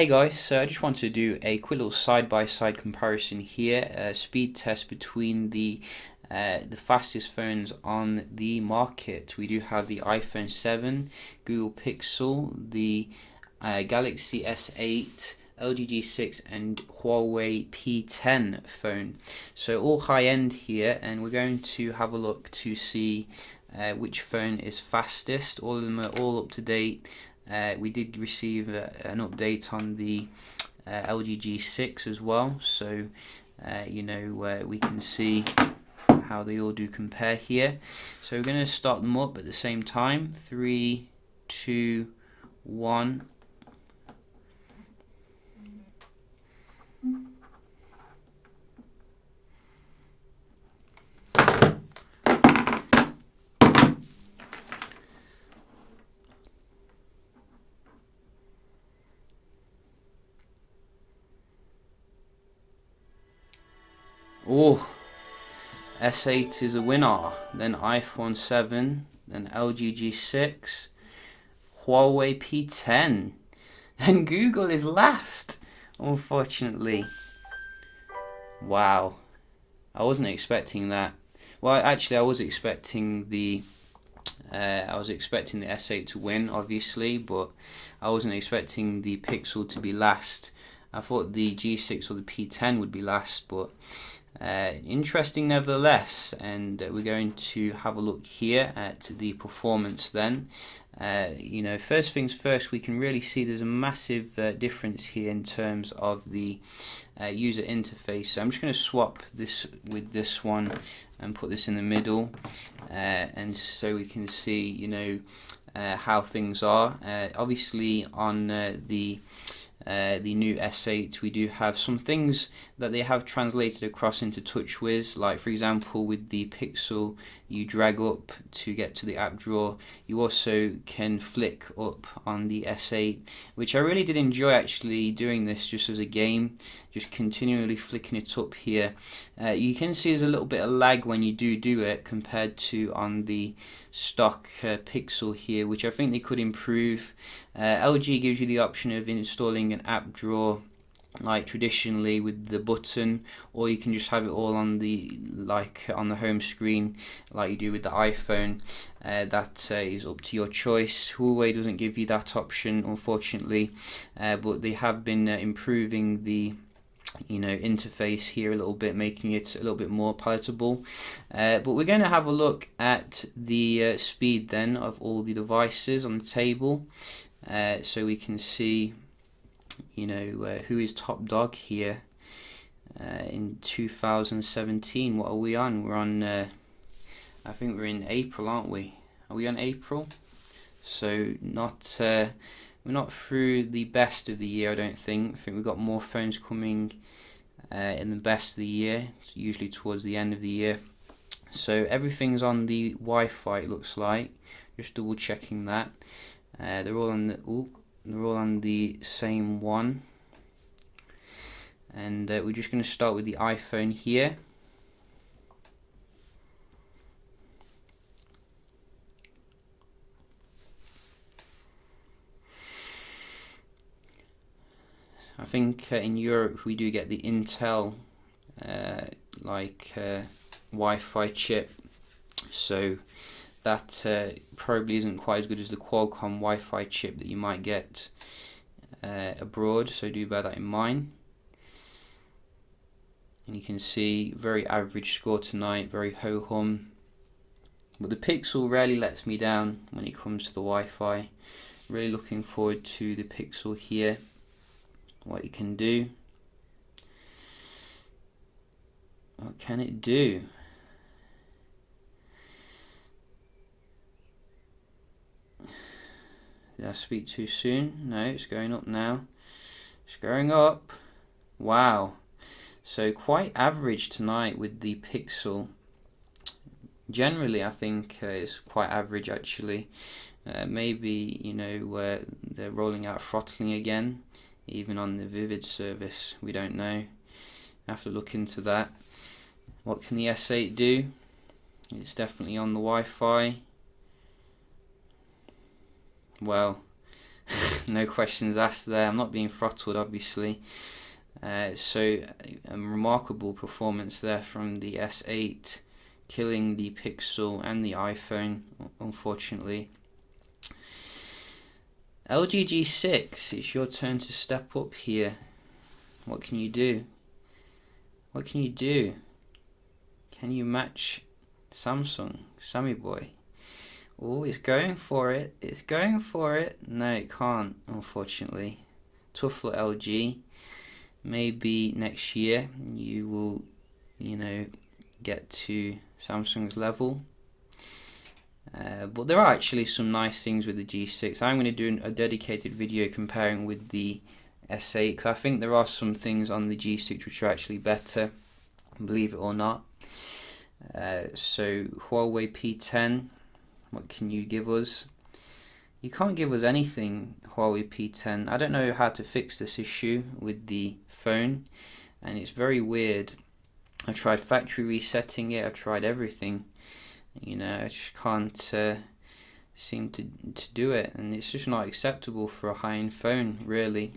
Hey guys, so I just wanted to do a quick little side-by-side comparison here, speed test between the fastest phones on the market. We do have the iPhone 7, Google Pixel, the Galaxy S8, LG G6 and Huawei P10 phone. So all high-end here, and we're going to have a look to see which phone is fastest. All of them are all up to date. We did receive an update on the LG G6 as well, so we can see how they all do compare here. So we're going to start them up at the same time. 3, 2, 1. Oh, S8 is a winner, then iPhone 7, then LG G6, Huawei P10, and Google is last, unfortunately. Wow, I wasn't expecting that. Well, actually, I was expecting the S8 to win, obviously, but I wasn't expecting the Pixel to be last. I thought the G6 or the P10 would be last, but interesting nevertheless. And we're going to have a look here at the performance then. First things first, we can really see there's a massive difference here in terms of the user interface. So I'm just going to swap this with this one and put this in the middle, and so we can see how things are. Obviously on the new S8, we do have some things that they have translated across into TouchWiz, like for example with the Pixel you drag up to get to the app drawer. You also can flick up on the S8, which I really did enjoy actually doing this just as a game, just continually flicking it up here. You can see there's a little bit of lag when you do it compared to on the stock Pixel here, which I think they could improve. LG gives you the option of installing an app drawer like traditionally with the button, or you can just have it all on the home screen like you do with the iPhone. That is up to your choice. Huawei doesn't give you that option, unfortunately, but they have been improving the interface here a little bit, making it a little bit more palatable. But we're going to have a look at the speed then of all the devices on the table, so we can see who is top dog here in 2017. What are we on? We're on I think we're in April, aren't we? Are we on April? So we're not through the best of the year, I don't think. I think we've got more phones coming in the best of the year. It's usually towards the end of the year. So everything's on the Wi-Fi, it looks like. Just double checking that. They're all on the same one. And we're just going to start with the iPhone here. I think in Europe we do get the Intel Wi-Fi chip, so that probably isn't quite as good as the Qualcomm Wi-Fi chip that you might get abroad, so do bear that in mind. And you can see very average score tonight, very ho-hum, but the Pixel rarely lets me down when it comes to the Wi-Fi. Really looking forward to the Pixel here, what it can do. What can it do? Did I speak too soon? No, it's going up now. It's going up. Wow. So quite average tonight with the Pixel. Generally, I think it's quite average actually. Maybe they're rolling out throttling again, even on the Vivid service. We don't know. I have to look into that. What can the S8 do? It's definitely on the Wi-Fi. Well, No questions asked there. I'm not being throttled, obviously. So a remarkable performance there from the S8, killing the Pixel and the iPhone, unfortunately. LG G6, it's your turn to step up here. What can you do? What can you do? Can you match Samsung, Sammy boy? Oh, it's going for it. It's going for it. No, it can't, unfortunately. Tough for LG. Maybe next year you will, get to Samsung's level. But there are actually some nice things with the G6. I'm going to do a dedicated video comparing with the S8, because I think there are some things on the G6 which are actually better, believe it or not. So Huawei P10, what can you give us? You can't give us anything, Huawei P10. I don't know how to fix this issue with the phone, and it's very weird. I tried factory resetting it, I tried everything. I just can't seem to do it, and it's just not acceptable for a high-end phone, really.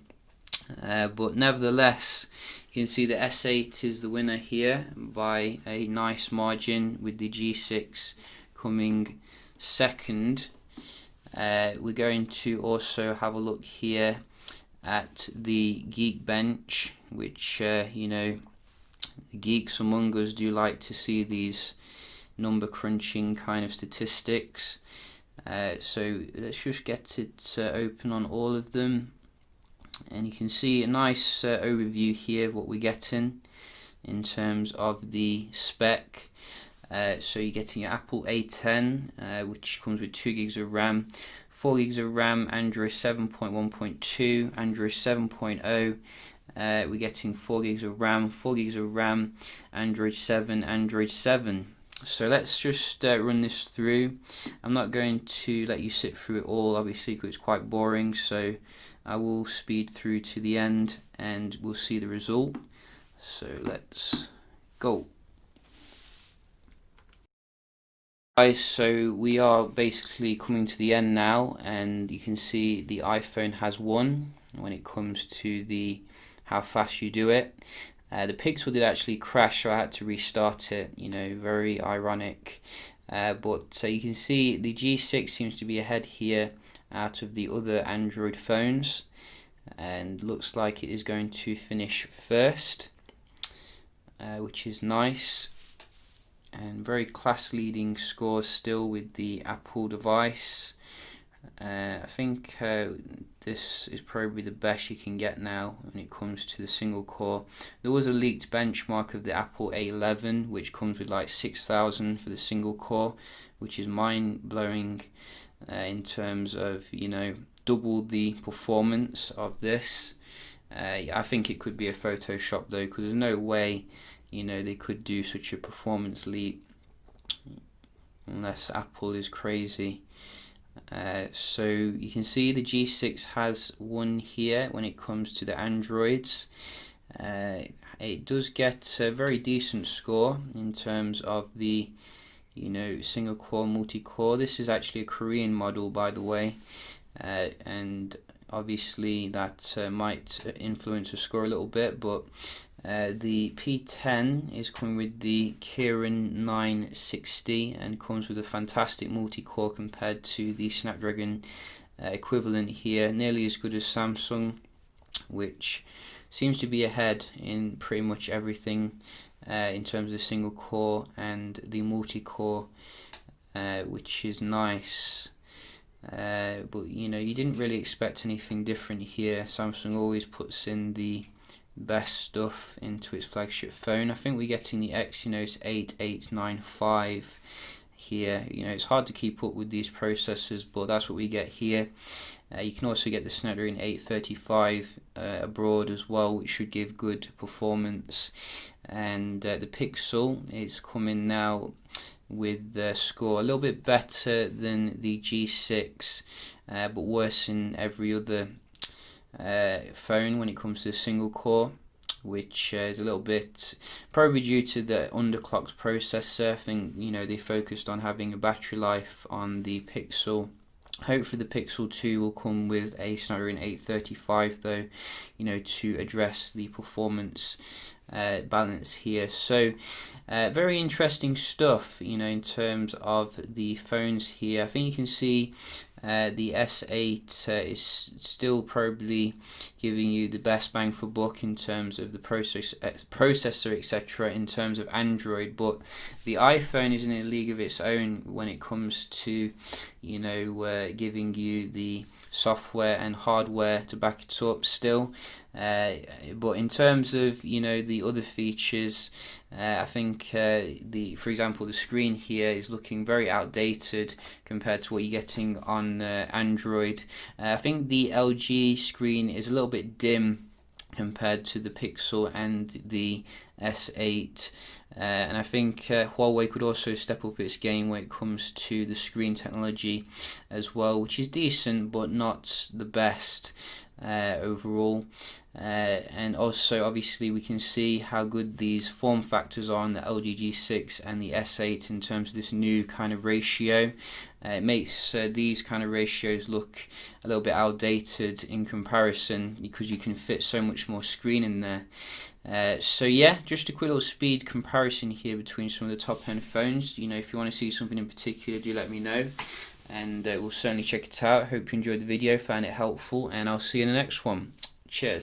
But nevertheless, you can see the S8 is the winner here by a nice margin, with the G6 coming second. We're going to also have a look here at the Geekbench, which the geeks among us do like to see these number crunching kind of statistics. So let's just get it open on all of them, and you can see a nice overview here of what we're getting in terms of the spec. So you're getting your Apple A10, which comes with 2 gigs of RAM, 4 gigs of RAM, Android 7.1.2, Android 7.0. We're getting 4 gigs of RAM, 4 gigs of RAM, Android 7, Android 7. So let's just run this through. I'm not going to let you sit through it all, obviously, because it's quite boring. So I will speed through to the end and we'll see the result. So let's go. Guys, so we are basically coming to the end now, and you can see the iPhone has won when it comes to the how fast you do it. The Pixel did actually crash, so I had to restart it, very ironic. But you can see the G6 seems to be ahead here out of the other Android phones, and looks like it is going to finish first, which is nice. And very class-leading scores still with the Apple device. I think this is probably the best you can get now when it comes to the single core. There was a leaked benchmark of the Apple A11, which comes with like 6,000 for the single core, which is mind-blowing in terms of, double the performance of this. I think it could be a Photoshop though, because there's no way they could do such a performance leap unless Apple is crazy. So you can see the G6 has won here when it comes to the Androids. It does get a very decent score in terms of the single core, multi-core. This is actually a Korean model, by the way, and obviously that might influence the score a little bit, but the P10 is coming with the Kirin 960 and comes with a fantastic multi-core compared to the Snapdragon equivalent here, nearly as good as Samsung, which seems to be ahead in pretty much everything in terms of single core and the multi-core, which is nice. But you didn't really expect anything different here. Samsung always puts in the best stuff into its flagship phone. I think we're getting the Exynos 8895 here. It's hard to keep up with these processors, but that's what we get here. You can also get the Snapdragon 835 abroad as well, which should give good performance. And the Pixel is coming now with the score a little bit better than the G6, but worse in every other phone when it comes to the single core, which is a little bit probably due to the underclocked processor. I think they focused on having a battery life on the Pixel Hopefully the Pixel 2 will come with a Snapdragon 835 though, to address the performance balance here. So very interesting stuff, in terms of the phones here. I think you can see the S8 is still probably giving you the best bang for buck in terms of the processor, etc., in terms of Android, but the iPhone is in a league of its own when it comes to giving you the software and hardware to back it up still. But in terms of the other features, I think for example the screen here is looking very outdated compared to what you're getting on Android. I think the LG screen is a little bit dim compared to the Pixel and the S8, and I think Huawei could also step up its game when it comes to the screen technology as well, which is decent but not the best overall. And also obviously we can see how good these form factors are on the LG G6 and the S8 in terms of this new kind of ratio. It makes these kind of ratios look a little bit outdated in comparison because you can fit so much more screen in there. So yeah, just a quick little speed comparison here between some of the top end phones. If you want to see something in particular, do let me know, and we'll certainly check it out. Hope you enjoyed the video, found it helpful, and I'll see you in the next one. Cheers.